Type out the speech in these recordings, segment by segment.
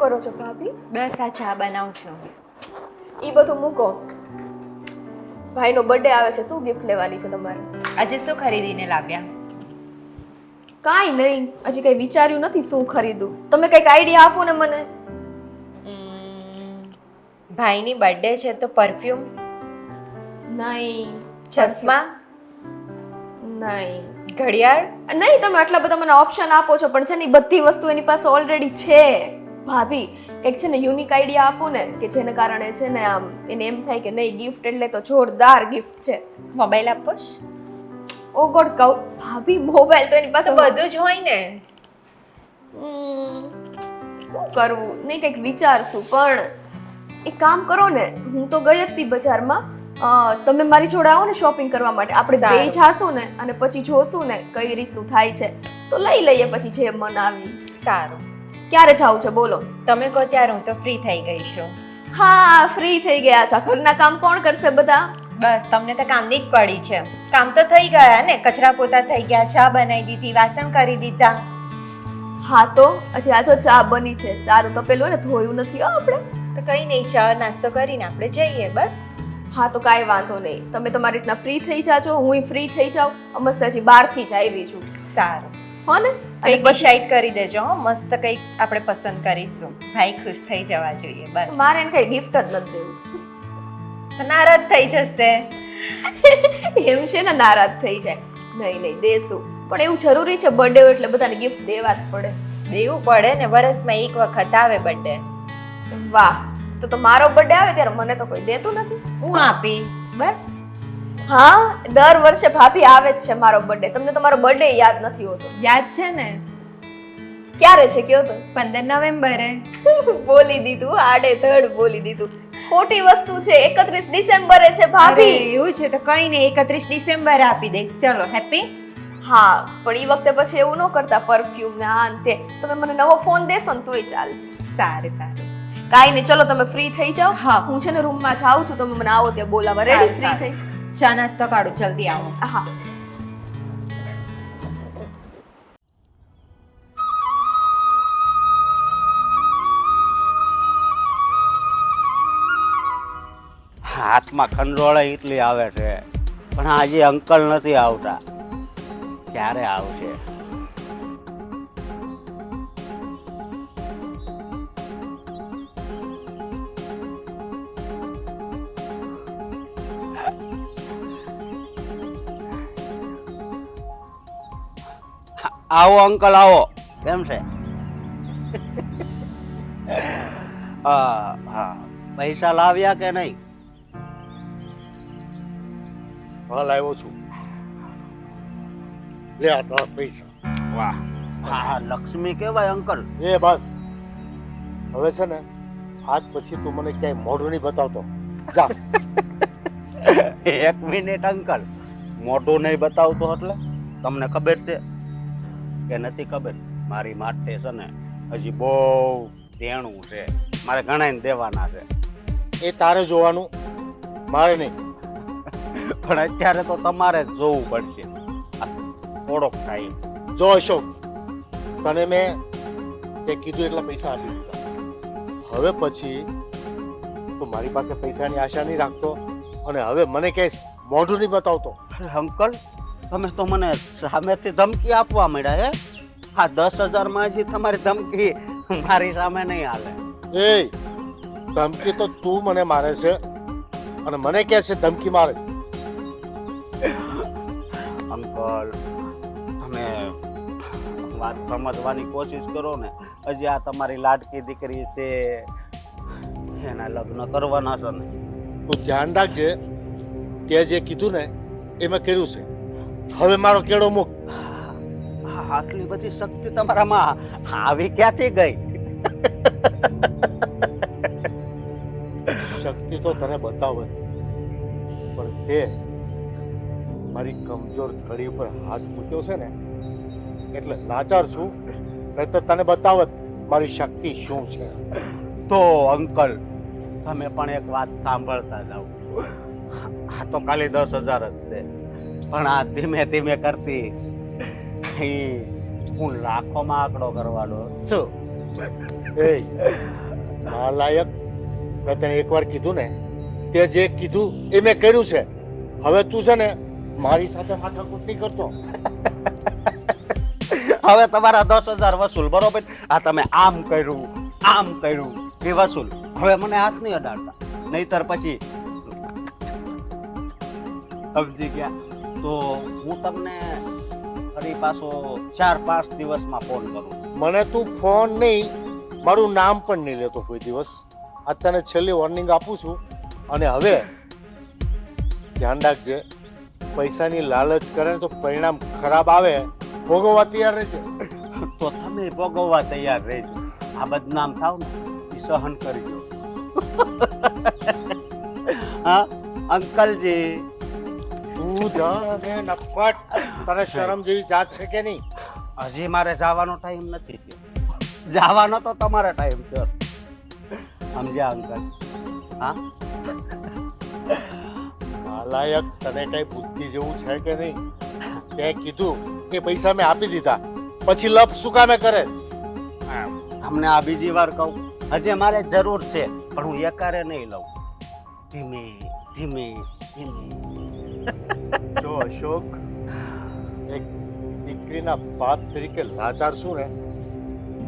કરો છો ભાભી? બસ આ ચા બનાવું છું. ઈ બધું મૂકો. ભાઈનો બર્થડે આવે છે, શું ગિફ્ટ લેવાની છે તમારે? આજે શું ખરીદીને લાવ્યા? કાંઈ નહીં, હજી કઈ વિચાર્યું નથી શું ખરીદું. તમે કઈક આઈડિયા આપો ને મને. ભાઈની બર્થડે છે તો પરફ્યુમ, નહીં. ચશ્મા, નહીં. ઘડિયાળ. નહીં, તમે આટલા બધા મને ઓપ્શન આપો છો પણ છે ને ઈ બધી વસ્તુ એની પાસે ઓલરેડી છે. ભાભી એક છે ને યુનિક આઈડિયા આપો ને કે જેને કારણે છે ને આમ એને એમ થાય કે નહીં ગિફ્ટ એટલે તો જોરદાર ગિફ્ટ છે. મોબાઈલ આપો છો? ઓ ગોડ કહું ભાભી મોબાઈલ તો એની પાસે તો બધું જ હોય ને. શું કરવું? નહીં કંઈક વિચારશું પણ એક કામ કરો ને, હું તો ગઈ હતી બજારમાં. તમે મારી જોડે આવો ને શોપિંગ કરવા માટે, આપણે બે સારું. જાશું ને અને પછી જોશું ને કઈ રીતનું થાય છે તો લઈ લઈએ પછી જે મન આવી. સારું, ક્યારે જાવું છે બોલો? તમે કહો ત્યારે હું તો ફ્રી થઈ ગઈ છું. હા ફ્રી થઈ ગયા છો. ઘરના કામ કોણ કરશે બધા? બસ તમને તો કામની જ પડી છે. કામ તો થઈ ગયા ને, કચરા પોતા થઈ ગયા, ચા બનાવી દીધી, વાસણ કરી દીધા. હા તો હજી આજો ચા બની છે. સારું તો પેલું ને ધોયું નથી હો આપણે. તો કઈ નહીં, ચા નાસ્તો કરીને આપણે જઈએ બસ. હા તો કાંઈ વાંધો નહીં, તમે તમારી રીતના ફ્રી થઈ જાજો, હું ફ્રી થઈ જાઉં. મસ્ત હજી બહારથી જ આવી છું. સારું, હો ને? કંઈક ડિસાઈડ કરી દેજો હો, મસ્ત કંઈક આપણે પસંદ કરીશું. ભાઈ ખુશ થઈ જવા જોઈએ બસ. મારે એને કઈ ગિફ્ટ જ નથી દેવું. તો નારાજ થઈ જશે. એમ છે ને નારાજ થઈ જાય. નહીં નહીં દેશું, પણ એવું જરૂરી છે બર્થડે હોય એટલે બધાને ગિફ્ટ દેવા જ પડે. દેવું પડે ને, વર્ષમાં એક વખત આવે બર્થડે. વાહ, તો મારો બર્થડે આવે ત્યારે મને તો કોઈ દેતું નથી. હું આપીશ બસ. હા દર વર્ષે ભાભી આવે જ છે મારો બર્થડે. તમને તો મારો બર્થડે યાદ નથી હોતો. યાદ છે ને, ક્યારે છે કયો તો? 15 નવેમ્બરે. બોલી દીધું, આડેધડ બોલી દીધું. ખોટી વસ્તુ છે, 31 ડિસેમ્બરે છે ભાભી. અરે, એવું છે તો કઈ નહીં, 31 ડિસેમ્બરે આપી દઈશ. ચલો હેપી. હા પણ ઈ વખતે પછી એવું ન કરતા પરફ્યુમ ને આ ને તે. તમે મને નવો ફોન દેશો ને તોય ચાલશે. સારું સારું. કાઈ નહીં, ચલો તમે ફ્રી થઈ જાઓ. હા. હું છે ને રૂમમાં જાઉં છું, તમે મને આવો ત્યાં બોલાવા. રેડી? ફ્રી થઈ? ચા નાસ્તો કાઢો, જલ્દી આવો. હા. હાથમાં ખંડોળે એટલી આવે છે પણ આજે અંકલ નથી આવતા. ક્યારે આવશે? આવો અંકલ આવો. કેમ છે? હા, પૈસા લાવ્યા કે નહીં? હાલ આવ્યો છું. લે આ તારા પૈસા. વાહ, હા લક્ષ્મી કહેવાય અંકલ. એ બસ હવે છે ને આજ પછી તું મને ક્યાંય મોઢું નહીં બતાવતો. જા. એક મિનિટ અંકલ, મોઢું નહીં બતાવતો એટલે તમને ખબર છે કે નથી ખબર? મારી માટે છે ને હજી બહુ દેણું છે, મારે ઘણાને દેવાના છે. એ તારે જોવાનું, મારે નહીં. પણ અત્યારે તો તમારે જ જોવું પડશે. થોડોક ટાઈમ જો અશોક, તને મેં તે કીધું એટલા પૈસા આપી દીધા. હવે પછી તું મારી પાસે પૈસાની આશા નહીં રાખતો અને હવે મને ક્યાંય મોઢું નહીં બતાવતો. અરે અંકલ, તમે તો મને સામેથી ધમકી આપવા માંડ્યા હે. આ 10,000 માંથી તમારી ધમકી મારી સામે નહીં હાલે. એ ધમકી તો તું મને મારે છે અને મને કહે છે ધમકી મારે. અંકલ, તમે વાત સમજવાની કોશિશ કરો ને. હજી આ તમારી લાડકી દીકરી છે, એના લગ્ન કરવાના છે ને. તું ધ્યાન રાખજે, તે જે કીધું ને એ મેં કર્યું છે. હવે મારો કેળો મૂક. આટલી બધી શક્તિ તમારામાં આવી ક્યાંથી ગઈ? શક્તિ તો તને બતાવે પણ તે મારી કમજોર કડી ઉપર હાથ મૂક્યો છે ને એટલે લાચાર છું. નહીંતર તને બતાવત મારી શક્તિ શું છે. તો અંકલ, તમે પણ એક વાત સાંભળતા જાઓ. આ તો ખાલી 10,000 જ છે, પણ આ ધીમે ધીમે કરતી હું લાખોમાં આંકડો કરવાનો છું. એ નાલાયક, મેં તને એકવાર કીધું ને, તે જે કીધું એ મેં કર્યું છે. હવે તું છે ને મારી સાથે માથાકૂટ નહીં કરતો. હવે તમારા 10,000 વસૂલ, બરોબર? આ તમે આમ કર્યું એ વસૂલ. હવે મને હાથ નહીં અડાડતા, નહીતર પછી સમજી ગયા તો હું તમને ફરી પાછો 4-5 દિવસમાં ફોન કરું. મને તું ફોન નહીં, મારું નામ પણ નહીં લેતો કોઈ દિવસ. આ તને છેલ્લી વોર્નિંગ આપું છું. અને હવે ધ્યાન રાખજે, પૈસાની લાલચ કરે ને તો પરિણામ ખરાબ આવે, ભોગવવા તૈયાર રહેજે. તો તમે ભોગવવા તૈયાર રહેજો. આ બદનામ થાવ ને એ સહન કરજો. હા અંકલજી, તું જાને નફટ, તને શરમ જેવી જાત છે કે નહીં? હજી મારે જવાનો ટાઈમ નથી થયો. જવાનો તો તમારે ટાઈમ થયો. સમજ્યા અંકલ? હા નાલાયક, તને કઈ બુદ્ધિ જેવું છે કે નહીં? તે કીધું કે પૈસા મેં આપી દીધા, પછી લપ શું કામે કરે? તમને આ બીજી વાર કહું, હજી મારે જરૂર છે પણ હું એકારે નહીં લઉં. ધીમે ધીમે ધીમે. જો અશોક, એક દીકરીના બાપ તરીકે લાચાર છું ને,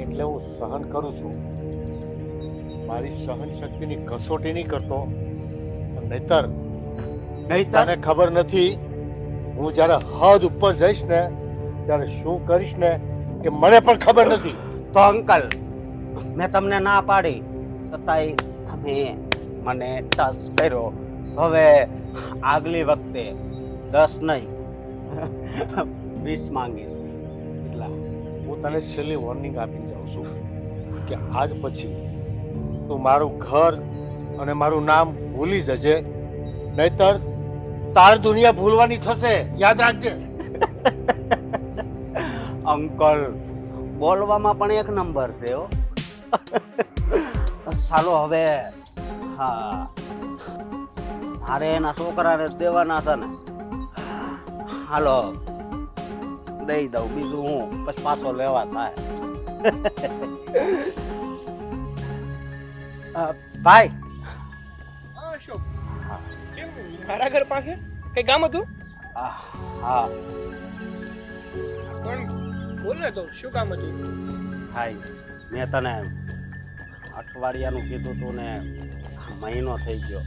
એટલે હું સહન કરું છું. મારી સહન શક્તિની કસોટી નહીં કરતો. નહીતર તને ખબર નથી, હું જ્યારે હદ ઉપર જઈશ ને ત્યારે શું કરીશ ને એ મને પણ ખબર નથી. તો અંકલ, મેં તમને ના પાડી છતાંય તમે મને ટચ કર્યો. હવે આગલી વખતે 10 નહીં 20 માંગીશ. એટલા હું તને છેલ્લી વોર્નિંગ આપી જાઉં છું કે આજ પછી તું મારું ઘર અને મારું નામ ભૂલી જજે, નહીતર તારી દુનિયા ભૂલવાની થશે. યાદ રાખજે. અંકલ બોલવામાં પણ એક નંબર છે હો. ચાલો હવે, હા મારે એના છોકરાને દેવાના છે ને, હાલો દઈ દઉં, બીજું હું પછી પાછો લેવા થાય. ભાઈ, અશોક, કેમ મારા ઘર પાસે કઈ કામ હતું? હા પણ બોલ ને, તો શું કામ હતું? ભાઈ, મેં તને અઠવાડિયાનું કીધું તું ને મહિનો થઈ ગયો.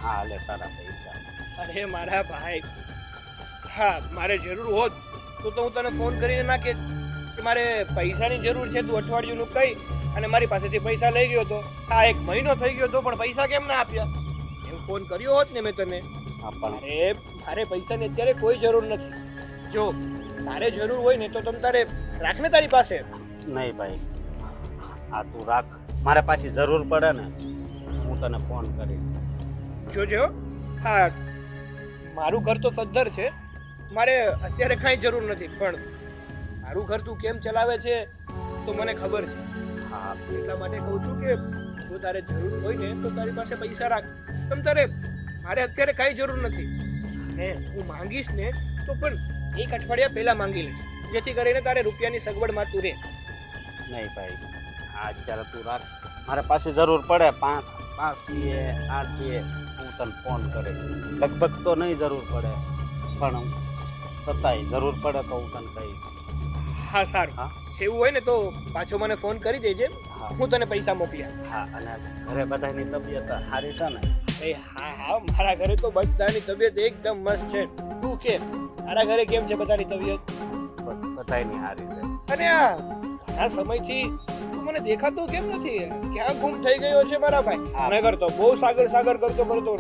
હા લે તારા પૈસા. અરે મારા ભાઈ, હા મારે જરૂર હોત તો હું તને ફોન કરીને ના કે મારે પૈસાની જરૂર છે, તું અઠવાડિયુંનું કહી અને મારી પાસેથી પૈસા લઈ ગયો હતો. હા 1 મહિનો થઈ ગયો હતો પણ પૈસા કેમ ના આપ્યા? એવું ફોન કર્યો હોત ને મેં તને. અરે મારે પૈસાની અત્યારે કોઈ જરૂર નથી. જો તારે જરૂર હોય ને તો તમ તારે રાખ ને તારી પાસે. નહીં ભાઈ, આ તું રાખ, મારે પાછી જરૂર પડે ને હું તને ફોન કરીશ. જોજો, હા મારું ઘર તો સદ્ધર છે, મારે અત્યારે કાંઈ જરૂર નથી, પણ મારું ઘર તું કેમ ચલાવે છે તો મને ખબર છે. હા એટલા માટે કહું છું કે જો તારે જરૂર હોય ને તો તારી પાસે પૈસા રાખ. તમ તારે મારે અત્યારે કાંઈ જરૂર નથી. ને હું માંગીશ ને તો પણ 1 અઠવાડિયા પહેલા માંગી લઈશ, જેથી કરીને તારે રૂપિયાની સગવડમાં તું રહે. નહીં ભાઈ, હા અત્યારે તું રાખ, મારે પાછી જરૂર પડે 5 દીએ 8 દીએ હું તને ફોન કરીશ. લગભગ તો નહીં જરૂર પડે પણ છતાંય જરૂર પડે તો હું તને કહીશ. હા સારું, હા એવું હોય ને તો પાછો મને ફોન કરી દેજે, હા હું તને પૈસા મોકલી આપીશ. હા, અને ઘરે બધાની તબિયત સારી છે ને? અરે હા મારા ઘરે તો બધાની તબિયત એકદમ મસ્ત છે. તું કે તારા ઘરે કેમ છે બધાની તબિયત? બધાની સારી છે. અને આ ઘણા સમયથી તું મને દેખાતો કેમ નથી? ક્યાં ગુમ થઈ ગયો છે મારા ભાઈ? નગર તો બહુ સાગર કરતો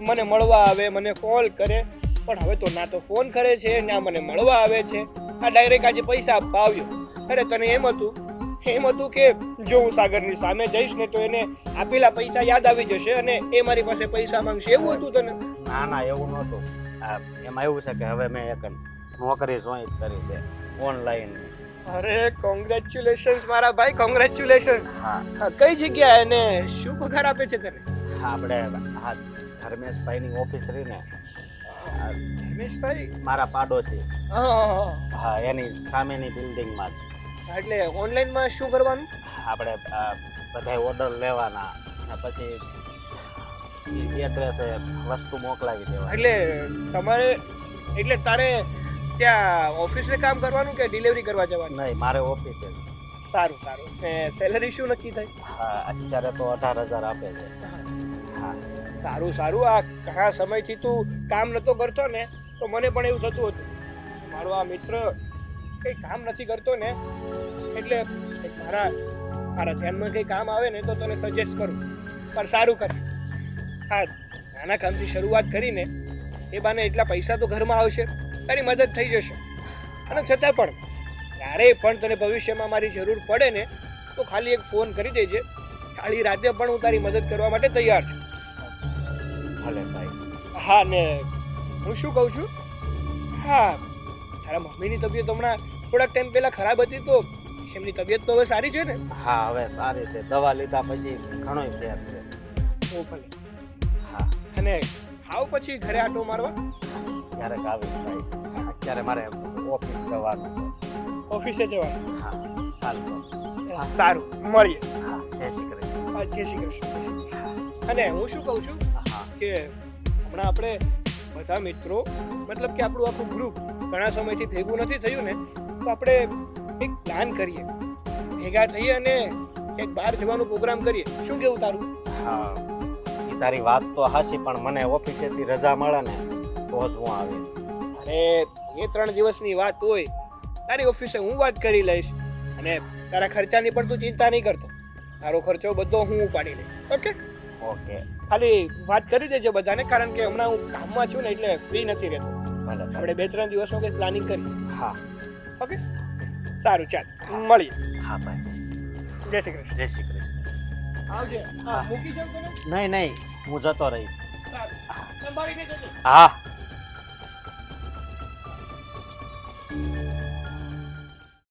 મને મળવા આવે, મને કોલ કરે, પણ હવે તો ના તો ફોન કરે છે ના મને મળવા આવે છે. આ ડાયરેક્ટ આજે પૈસા આપવા આવ્યો. અરે તને એમ હતું કે જો હું સાગરની સામે જઈશ ને તો એને આપેલા પૈસા યાદ આવી જશે અને એ મારી પાસે પૈસા માંગશે, એવું હતું તને? ના એવું નહોતું. એમાં એવું છે કે હવે મેં એક નોકરી જોઈન કરી છે ઓનલાઈન. અરે કોંગ્રેચ્યુલેશન્સ મારા ભાઈ, કોંગ્રેચ્યુલેશન. હા કઈ જગ્યાએ અને શું પગાર આપે છે તને? આપણે હા ધર્મેશભાઈની ઓફિસ રહી ને આ ધર્મેશભાઈ મારા પાડોશી. હા, હા, એની સામેની બિલ્ડિંગમાં એટલે ઓનલાઈનમાં શું કરવાનું? આપણે બધા ઓર્ડર લેવાના અને પછી એડ્રેસે વસ્તુ મોકલાવી દેવાની. એટલે તમારે એટલે તારે ત્યાં ઓફિસને કામ કરવાનું કે ડિલિવરી કરવા જવાનું? નહીં, મારે ઓફિસે જ. સારું સારું. ને સેલરી શું નક્કી થઈ? હા, અત્યારે તો 18,000 આપે છે. હા. સારું સારું. આ ઘણા સમયથી તું કામ નતો કરતો ને તો મને પણ એવું થતું હતું મારો આ મિત્ર કંઈ કામ નથી કરતો ને એટલે મારા ધ્યાનમાં કંઈ કામ આવે ને તો તને સજેસ્ટ કરું. પણ સારું કર, હા નાના કામથી શરૂઆત કરીને એ બાને એટલા પૈસા તો ઘરમાં આવશે, તારી મદદ થઈ જશે. અને છતાં પણ ક્યારેય પણ તને ભવિષ્યમાં મારી જરૂર પડે ને તો ખાલી એક ફોન કરી દેજે. કાળી રાતે પણ હું તારી મદદ કરવા માટે તૈયાર છું. ભલે ભાઈ. હા, ને હું શું કહું છું, હા તારા મમ્મીની તબિયત હમણાં થોડાક ટાઈમ પહેલા ખરાબ હતી તો એમની તબિયત તો હવે સારી છે ને? હા, હવે સારી છે. દવા લીધા પછી ઘણો ફેર છે. ઓ ભલે. હા, અને આવ પછી ઘરે આટો મારવા. ક્યારેક આવી ભાઈ. અત્યારે મારે ઓફિસ જવાનું છે. ઓફિસે જવાનું? હા, ચાલો. સારું, મળીએ. હા, જય શ્રી કૃષ્ણ. હા, જય શ્રી કૃષ્ણ. અને હું શું કહું છું હા, કે હમણાં આપણે બધા મિત્રો મતલબ કે આપણું આખું ગ્રુપ ઘણા સમયથી ભેગું નથી થયું ને તો આપણે એક પ્લાન કરીએ, ભેગા થઈએ અને એક બહાર જવાનો પ્રોગ્રામ કરીએ. શું કેવું તારું? હા, એ તારી વાત તો હાચી, પણ મને ઓફિસેથી રજા મળે ને તો જ હું આવીશ. અરે 2-3 દિવસની વાત હોય, તારી ઓફિસે હું વાત કરી લઈશ અને તારા ખર્ચાની પણ તું ચિંતા નહીં કરતો. તારો ખર્ચો બધો હું ઉપાડી લઈશ. ઓકે? ઓકે. ખાલી વાત કરી દેજે બધાને, કારણ કે હમણાં હું કામમાં છું ને એટલે ફ્રી નથી રહેતો. ભલે. આપણે 2-3 દિવસનું કંઈક પ્લાનિંગ કરીએ. હા. ઓકે? સારું, ચાલ મળીએ. હા ભાઈ. જય શ્રી કૃષ્ણ. જય શ્રી કૃષ્ણ. આવજે. હા, મૂકી જાઉં તને? નહીં નહીં, હું જતો રહીશ. સારું. સંભાળીને જજો. હા.